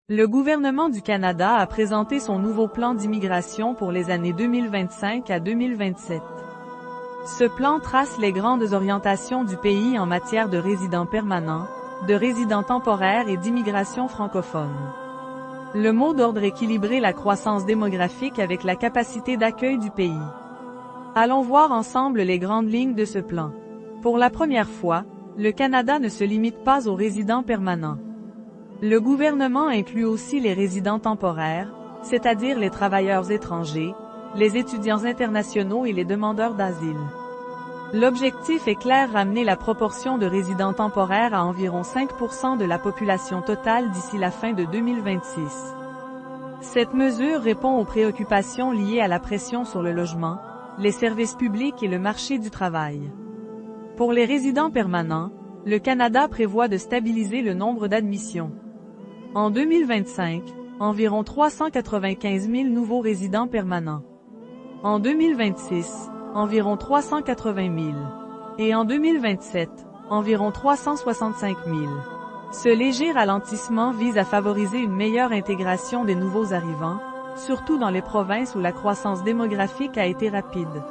Le gouvernement du Canada a présenté son nouveau plan d'immigration pour les années 2025 à 2027. Ce plan trace les grandes orientations du pays en matière de résidents permanents, de résidents temporaires et d'immigration francophone. Le mot d'ordre équilibrer la croissance démographique avec la capacité d'accueil du pays. Allons voir ensemble les grandes lignes de ce plan. Pour la première fois, le Canada ne se limite pas aux résidents permanents. Le gouvernement inclut aussi les résidents temporaires, c'est-à-dire les travailleurs étrangers, les étudiants internationaux et les demandeurs d'asile. L'objectif est clair: ramener la proportion de résidents temporaires à environ 5% de la population totale d'ici la fin de 2026. Cette mesure répond aux préoccupations liées à la pression sur le logement, les services publics et le marché du travail. Pour les résidents permanents, le Canada prévoit de stabiliser le nombre d'admissions. En 2025, environ 395 000 nouveaux résidents permanents. En 2026, environ 380 000. Et en 2027, environ 365 000. Ce léger ralentissement vise à favoriser une meilleure intégration des nouveaux arrivants, surtout dans les provinces où la croissance démographique a été rapide.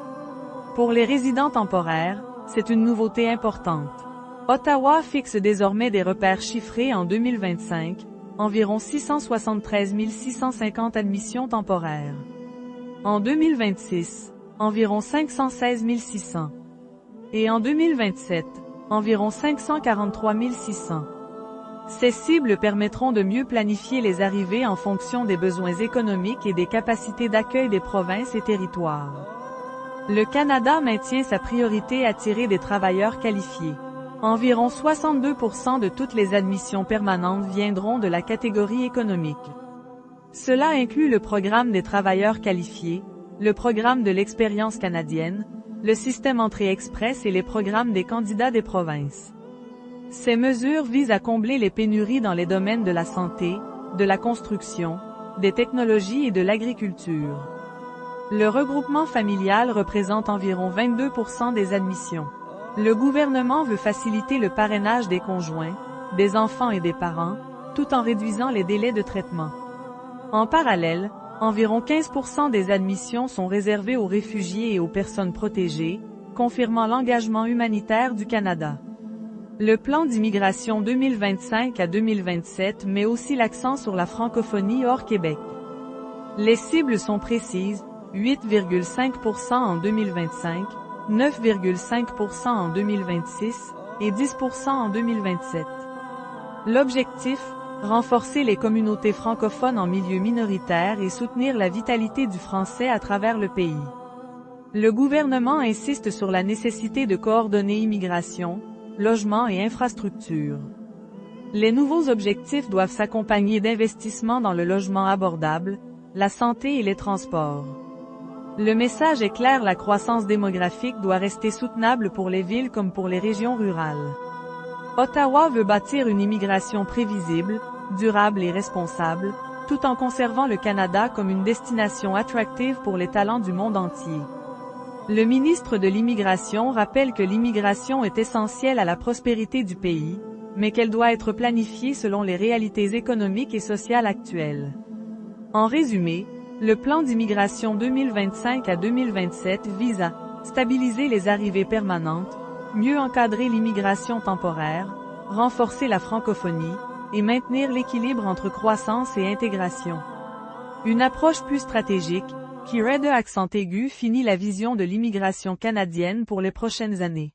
Pour les résidents temporaires, c'est une nouveauté importante. Ottawa fixe désormais des repères chiffrés en 2025, environ 673 650 admissions temporaires. En 2026, environ 516 600. Et en 2027, environ 543 600. Ces cibles permettront de mieux planifier les arrivées en fonction des besoins économiques et des capacités d'accueil des provinces et territoires. Le Canada maintient sa priorité à attirer des travailleurs qualifiés. Environ 62% de toutes les admissions permanentes viendront de la catégorie économique. Cela inclut le programme des travailleurs qualifiés, le programme de l'expérience canadienne, le système Entrée Express et les programmes des candidats des provinces. Ces mesures visent à combler les pénuries dans les domaines de la santé, de la construction, des technologies et de l'agriculture. Le regroupement familial représente environ 22% des admissions. Le gouvernement veut faciliter le parrainage des conjoints, des enfants et des parents, tout en réduisant les délais de traitement. En parallèle, environ 15% des admissions sont réservées aux réfugiés et aux personnes protégées, confirmant l'engagement humanitaire du Canada. Le plan d'immigration 2025 à 2027 met aussi l'accent sur la francophonie hors Québec. Les cibles sont précises: 8,5% en 2025, 9,5% en 2026 et 10% en 2027. L'objectif: renforcer les communautés francophones en milieu minoritaire et soutenir la vitalité du français à travers le pays. Le gouvernement insiste sur la nécessité de coordonner immigration, logement et infrastructures. Les nouveaux objectifs doivent s'accompagner d'investissements dans le logement abordable, la santé et les transports. Le message est clair: la croissance démographique doit rester soutenable pour les villes comme pour les régions rurales. Ottawa veut bâtir une immigration prévisible, durable et responsable, tout en conservant le Canada comme une destination attractive pour les talents du monde entier. Le ministre de l'Immigration rappelle que l'immigration est essentielle à la prospérité du pays, mais qu'elle doit être planifiée selon les réalités économiques et sociales actuelles. En résumé, le plan d'immigration 2025 à 2027 vise à stabiliser les arrivées permanentes, mieux encadrer l'immigration temporaire, renforcer la francophonie, et maintenir l'équilibre entre croissance et intégration. Une approche plus stratégique, qui aurait de accent aigu finit la vision de l'immigration canadienne pour les prochaines années.